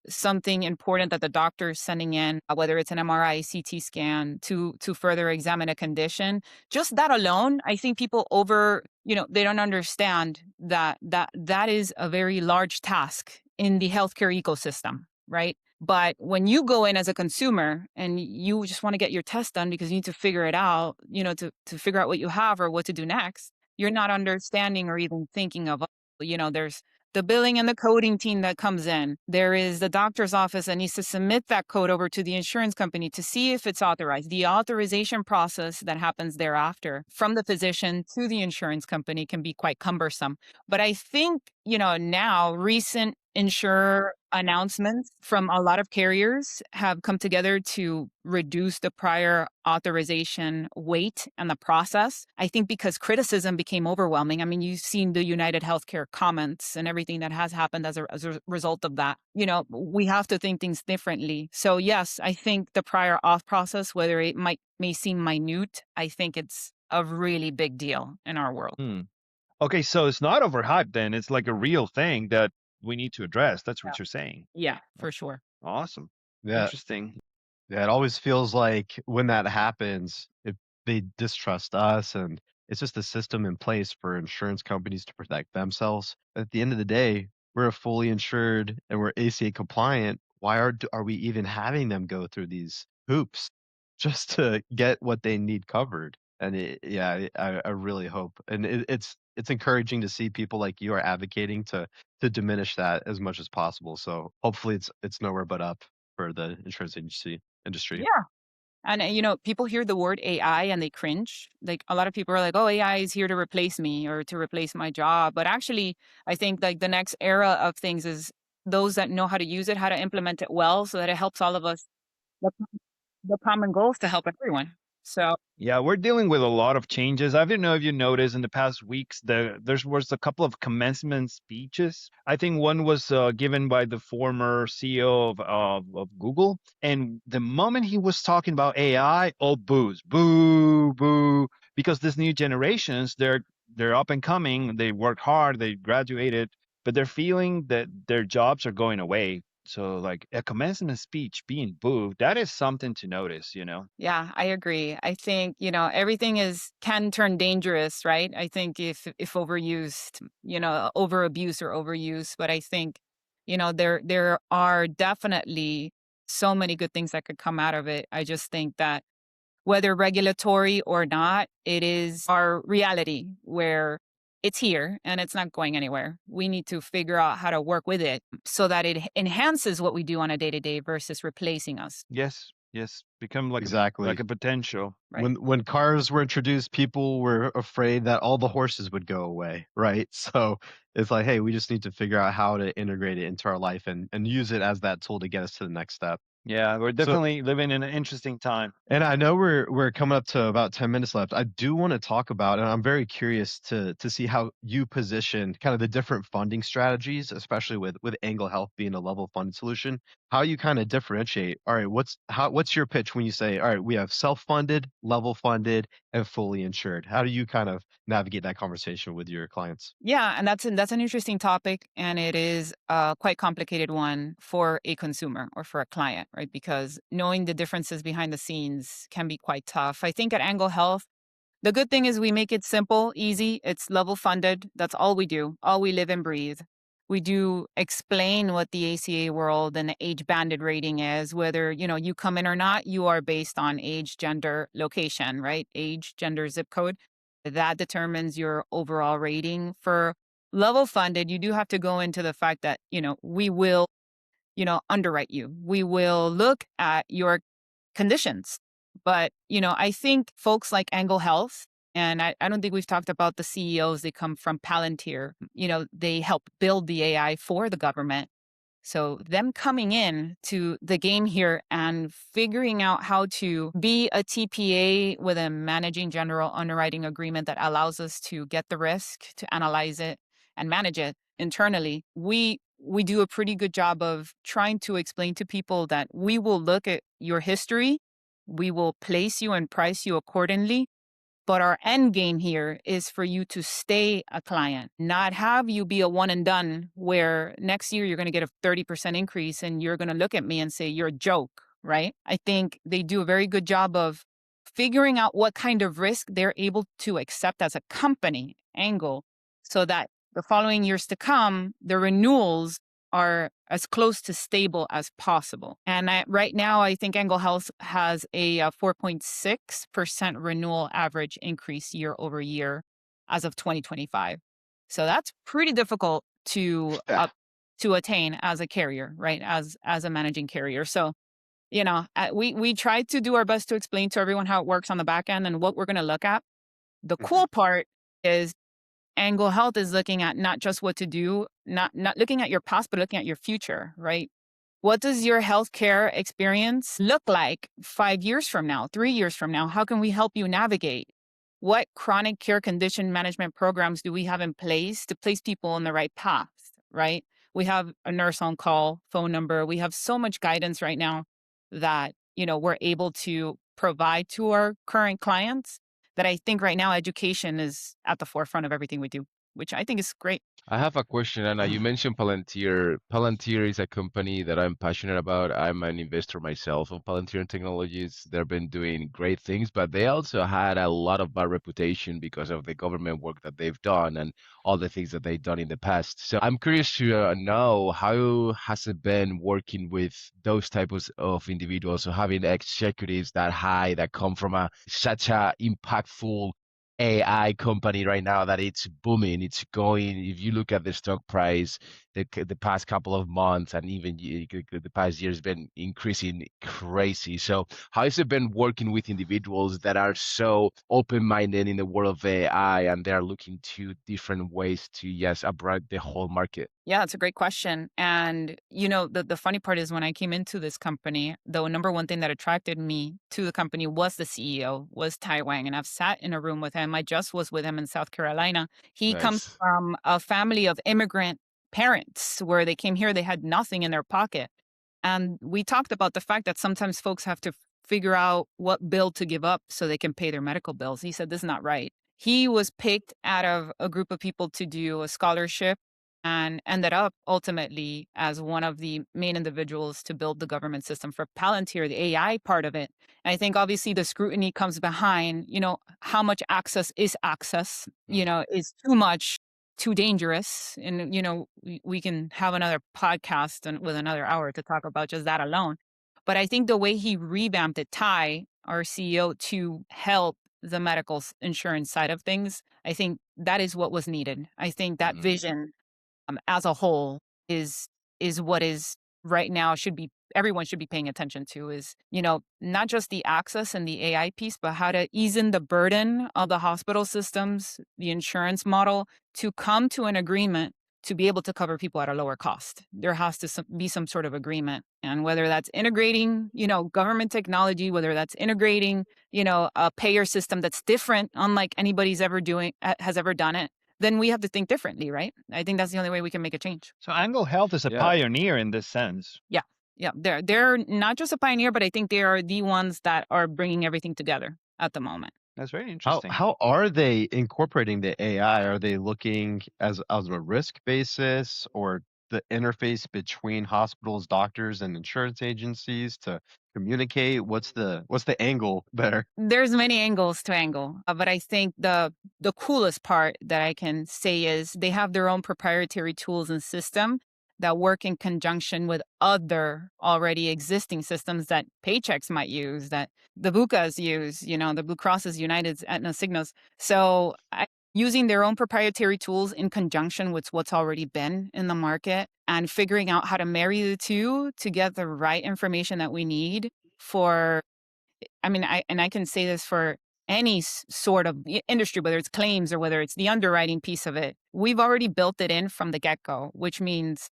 something important that the doctor is sending in, whether it's an MRI, CT scan to further examine a condition, just that alone, I think people they don't understand that is a very large task in the healthcare ecosystem, right? But when you go in as a consumer and you just want to get your test done because you need to figure it out, to figure out what you have or what to do next, you're not understanding or even thinking of, there's the billing and the coding team that comes in. There is the doctor's office that needs to submit that code over to the insurance company to see if it's authorized. The authorization process that happens thereafter from the physician to the insurance company can be quite cumbersome. But I think, now recent insurer announcements from a lot of carriers have come together to reduce the prior authorization weight and the process. I think because criticism became overwhelming. I mean, you've seen the United Healthcare comments and everything that has happened as a result of that. We have to think things differently. So yes, I think the prior auth process, whether it may seem minute, I think it's a really big deal in our world. Okay, so it's not overhyped then. It's like a real thing that we need to address. That's what you're saying. Yeah, for sure. Awesome. Yeah. Interesting. Yeah, it always feels like when that happens, they distrust us, and it's just a system in place for insurance companies to protect themselves. At the end of the day, we're a fully insured and we're ACA compliant. Why are we even having them go through these hoops just to get what they need covered? And I really hope, and it's encouraging to see people like you are advocating to diminish that as much as possible. So hopefully it's nowhere but up for the insurance industry. Yeah. And people hear the word AI and they cringe. Like a lot of people are like, "Oh, AI is here to replace me or to replace my job." But actually, I think like the next era of things is those that know how to use it, how to implement it well, so that it helps all of us. The, the common goal is to help everyone. So Yeah, we're dealing with a lot of changes. I don't know if you noticed in the past weeks, there was a couple of commencement speeches. I think one was given by the former CEO of Google. And the moment he was talking about AI, all boos, boo, boo, because this new generations, they're up and coming. They work hard, they graduated, but they're feeling that their jobs are going away. So like a commencement speech being booed, that is something to notice, yeah, I agree. I think, everything can turn dangerous, right? I think if overused, over abuse or overuse. But I think, there are definitely so many good things that could come out of it. I just think that whether regulatory or not, it is our reality where it's here and it's not going anywhere. We need to figure out how to work with it so that it enhances what we do on a day to day versus replacing us. Yes, become like Exactly. a potential. Right. When cars were introduced, people were afraid that all the horses would go away, right? So it's like, hey, we just need to figure out how to integrate it into our life and use it as that tool to get us to the next step. Yeah, we're So, definitely living in an interesting time. and I know we're coming up to about 10 minutes left. I do want to talk about, and I'm very curious to see how you position kind of the different funding strategies, especially with Angle Health being a level funded solution. How you kind of differentiate. All right, what's your pitch when you say, all right, we have self-funded, level funded, and fully insured? How do you kind of navigate that conversation with your clients? Yeah, and that's an interesting topic, and it is a quite complicated one for a consumer or for a client, right? Because knowing the differences behind the scenes can be quite tough. I think at Angle Health, the good thing is we make it simple, easy. It's level funded. That's all we do, all we live and breathe. We do explain what the ACA world and the age banded rating is, whether, you come in or not, you are based on age, gender, location, right? Age, gender, zip code. That determines your overall rating. For level funded, you do have to go into the fact that, we will, underwrite you. We will look at your conditions. But, I think folks like Angle Health, and I don't think we've talked about the CEOs, they come from Palantir. They help build the AI for the government. So them coming in to the game here and figuring out how to be a TPA with a managing general underwriting agreement that allows us to get the risk, to analyze it and manage it internally. We do a pretty good job of trying to explain to people that we will look at your history, we will place you and price you accordingly, but our end game here is for you to stay a client, not have you be a one and done where next year you're going to get a 30% increase and you're going to look at me and say, you're a joke, right? I think they do a very good job of figuring out what kind of risk they're able to accept as a company angle so that the following years to come, the renewals are as close to stable as possible. And right now, I think Angle Health has a 4.6% renewal average increase year over year as of 2025. So that's pretty difficult to Yeah. to attain as a carrier, right? As a managing carrier. So we try to do our best to explain to everyone how it works on the back end and what we're going to look at. The cool part is Angle Health is looking at not just what to do, not looking at your past, but looking at your future, right? What does your healthcare experience look like 5 years from now, 3 years from now? How can we help you navigate? What chronic care condition management programs do we have in place to place people on the right path, right? We have a nurse on call phone number. We have so much guidance right now that, we're able to provide to our current clients that I think right now education is at the forefront of everything we do, which I think is great. I have a question, Anna. You mentioned Palantir. Palantir is a company that I'm passionate about. I'm an investor myself on Palantir Technologies. They've been doing great things, but they also had a lot of bad reputation because of the government work that they've done and all the things that they've done in the past. So I'm curious to know how has it been working with those types of individuals, so having executives that high that come from such a impactful AI company right now that it's booming. It's going. If you look at the stock price, the past couple of months and even the past year has been increasing crazy. So how has it been working with individuals that are so open-minded in the world of AI and they're looking to different ways to, yes, upgrade the whole market? Yeah, it's a great question. And, the funny part is when I came into this company, the number one thing that attracted me to the company was the CEO, was Tai Wang. And I've sat in a room with him. I just was with him in South Carolina. He comes Nice. from a family of immigrant parents where they came here, they had nothing in their pocket. And we talked about the fact that sometimes folks have to figure out what bill to give up so they can pay their medical bills. He said, this is not right. He was picked out of a group of people to do a scholarship and ended up ultimately as one of the main individuals to build the government system for Palantir, the AI part of it. And I think obviously the scrutiny comes behind, how much access is access, is too much, too dangerous. And, we can have another podcast and with another hour to talk about just that alone. But I think the way he revamped it, Ty, our CEO, to help the medical insurance side of things, I think that is what was needed. I think that vision as a whole is what is right now everyone should be paying attention to is, not just the access and the AI piece, but how to ease in the burden of the hospital systems, the insurance model to come to an agreement to be able to cover people at a lower cost. There has to be some sort of agreement. And whether that's integrating, government technology, whether that's integrating, a payer system that's different, unlike anybody's has ever done it, then we have to think differently, right? I think that's the only way we can make a change. So Angle Health is a Yeah. pioneer in this sense. Yeah, they're not just a pioneer, but I think they are the ones that are bringing everything together at the moment. That's very interesting. How are they incorporating the AI? Are they looking as a risk basis, or the interface between hospitals, doctors, and insurance agencies to communicate? What's the angle there? There's many angles to angle, but I think the coolest part that I can say is they have their own proprietary tools and system that work in conjunction with other already existing systems that Paychecks might use, that the BUCAs use, the Blue Crosses, Uniteds, Aetna, Cignas. So using their own proprietary tools in conjunction with what's already been in the market and figuring out how to marry the two to get the right information that we need for, I can say this for any sort of industry, whether it's claims or whether it's the underwriting piece of it. We've already built it in from the get-go, which means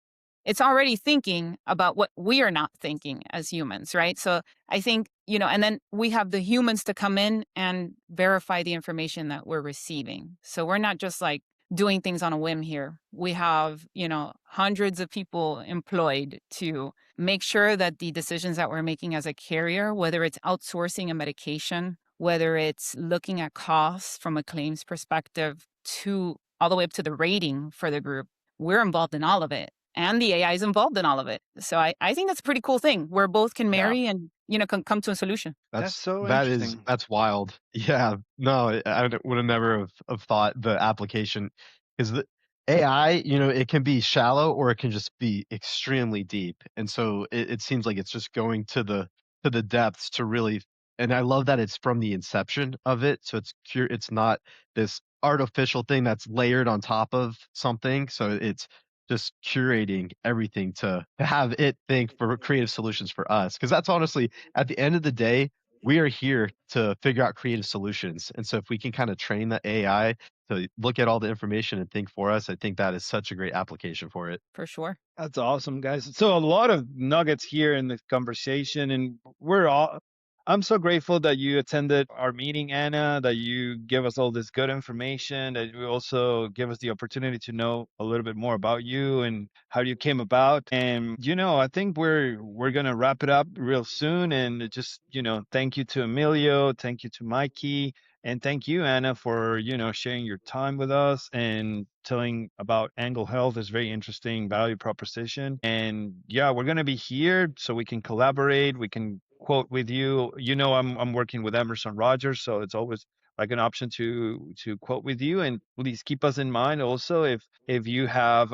it's already thinking about what we are not thinking as humans, right? So I think, and then we have the humans to come in and verify the information that we're receiving. So we're not just like doing things on a whim here. We have, hundreds of people employed to make sure that the decisions that we're making as a carrier, whether it's outsourcing a medication, whether it's looking at costs from a claims perspective to all the way up to the rating for the group, we're involved in all of it. And the AI is involved in all of it. So I think that's a pretty cool thing where both can marry and, can come to a solution. That's so interesting. That's wild. Yeah. No, I would have never have thought the application, because the AI, it can be shallow or it can just be extremely deep. And so it seems like it's just going to the depths to really, and I love that it's from the inception of it. So it's not this artificial thing that's layered on top of something. So it's just curating everything to have it think for creative solutions for us. Because that's honestly, at the end of the day, we are here to figure out creative solutions. And so if we can kind of train the AI to look at all the information and think for us, I think that is such a great application for it. For sure. That's awesome, guys. So a lot of nuggets here in the conversation, and I'm so grateful that you attended our meeting, Anna, that you give us all this good information, that you also give us the opportunity to know a little bit more about you and how you came about. And, I think we're going to wrap it up real soon. And just, thank you to Emilio, thank you to Mikey, and thank you, Anna, for, sharing your time with us and telling about Angle Health. Is very interesting value proposition. And yeah, we're going to be here so we can collaborate. We can quote with you. I'm working with Emerson Rogers, so it's always like an option to quote with you. And please keep us in mind also if you have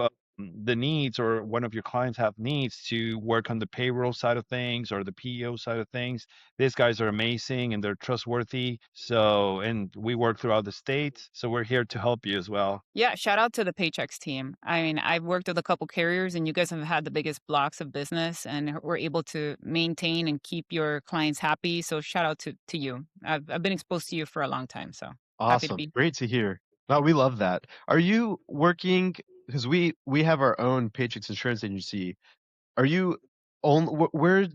the needs, or one of your clients have needs to work on the payroll side of things or the PEO side of things. These guys are amazing and they're trustworthy. So, and we work throughout the state, so we're here to help you as well. Yeah, shout out to the Paychecks team. I've worked with a couple carriers and you guys have had the biggest blocks of business and we're able to maintain and keep your clients happy. So shout out to you. I've been exposed to you for a long time. So happy to Awesome. be. Great to hear. No, we love that. Are you working, because we have our own Paychecks insurance agency. Are you where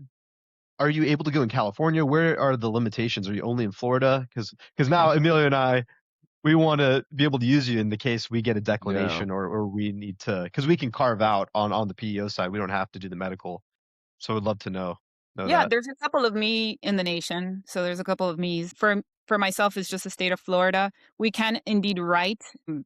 are you able to go in California? Where are the limitations? Are you only in Florida? Because now Emilio and I, we want to be able to use you in the case we get a declination or we need to, because we can carve out on the PEO side. We don't have to do the medical. So we'd love to know Yeah, that. there's a couple of me in the nation. So there's a couple of me's. For myself, it's just the state of Florida. We can indeed write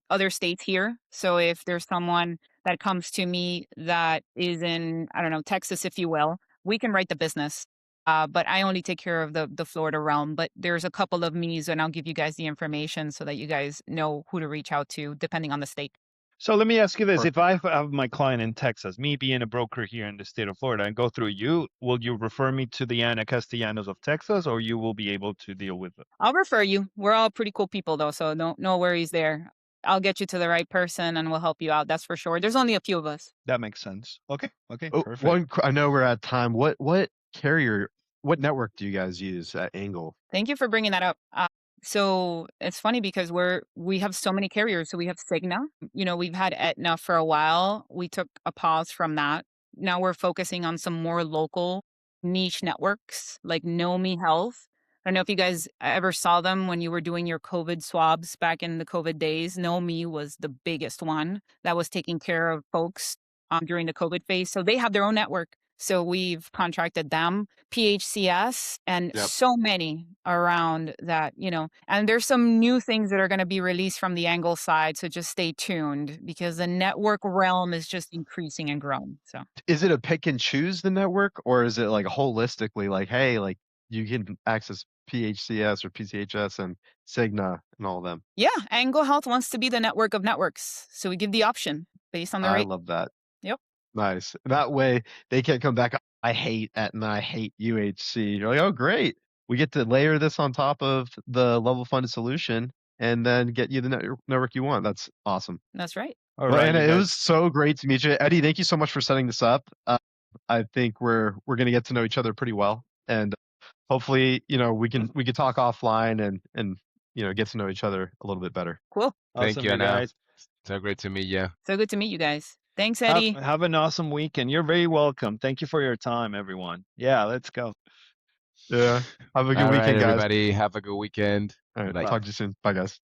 other states here. So if there's someone that comes to me that is in, I don't know, Texas, if you will, we can write the business. But I only take care of the Florida realm. But there's a couple of me's, and I'll give you guys the information so that you guys know who to reach out to, depending on the state. So let me ask you this. If I have my client in Texas, me being a broker here in the state of Florida, and go through you, will you refer me to the Ana Castellanos of Texas, or you will be able to deal with it? I'll refer you. We're all pretty cool people, though, so no worries there. I'll get you to the right person, and we'll help you out. That's for sure. There's only a few of us. That makes sense. Okay, Oh, perfect. I know we're at time. What carrier, what network do you guys use at Angle? Thank you for bringing that up. So it's funny because we have so many carriers. So we have Cigna. We've had Aetna for a while. We took a pause from that. Now we're focusing on some more local niche networks like Know Me Health. I don't know if you guys ever saw them when you were doing your COVID swabs back in the COVID days. Know Me was the biggest one that was taking care of folks during the COVID phase. So they have their own network. So we've contracted them, PHCS, and Yep. so many around that, and there's some new things that are going to be released from the Angle side. So just stay tuned because the network realm is just increasing and growing. So Is it a pick and choose the network, or is it like holistically like, hey, like you can access PHCS or PCHS and Cigna and all of them? yeah, Angle Health wants to be the network of networks. So we give the option based on the I rate. love that. Yep. Nice. That way they can't come back. I hate Aetna. I hate UHC. You're like, oh, great. We get to layer this on top of the level funded solution and then get you the network you want. That's awesome. That's right. All Well, right, Anna, you it guys. was so great to meet you. Eddie, thank you so much for setting this up. I think we're going to get to know each other pretty well, and hopefully, we can talk offline and get to know each other a little bit better. Cool. Thank Awesome, you, you Anna. guys. So great to meet you. So good to meet you guys. Thanks, Have, Eddie. have an awesome weekend. You're very welcome. Thank you for your time, everyone. Yeah, let's go. Yeah. Have a good All right, weekend, guys. everybody. Have a good weekend. All right. Bye. Talk to you soon. Bye, guys.